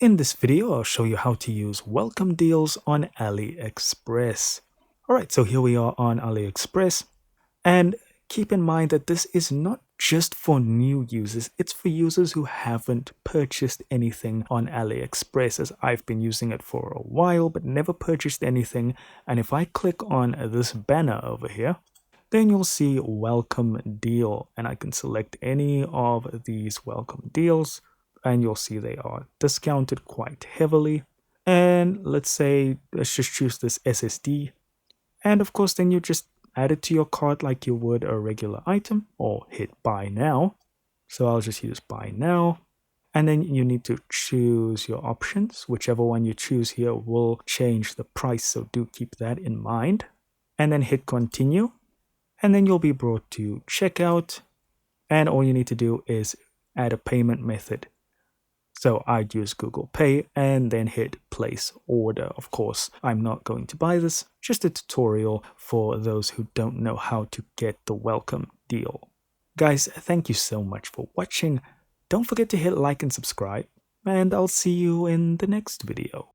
In this video, I'll show you how to use welcome deals on AliExpress. Alright, so here we are on AliExpress, and keep in mind that this is not just for new users, it's for users who haven't purchased anything on AliExpress, as I've been using it for a while but never purchased anything. And if I click on this banner over here, then you'll see welcome deal, and I can select any of these welcome deals, and you'll see they are discounted quite heavily. And let's just choose this SSD, and of course then you just add it to your cart like you would a regular item, or hit buy now. So I'll just use buy now, and then you need to choose your options. Whichever one you choose here will change the price, so do keep that in mind. And then hit continue, and then you'll be brought to checkout, and all you need to do is add a payment method. So I'd use Google Pay and then hit place order. Of course, I'm not going to buy this, just a tutorial for those who don't know how to get the welcome deal. Guys, thank you so much for watching. Don't forget to hit like and subscribe, and I'll see you in the next video.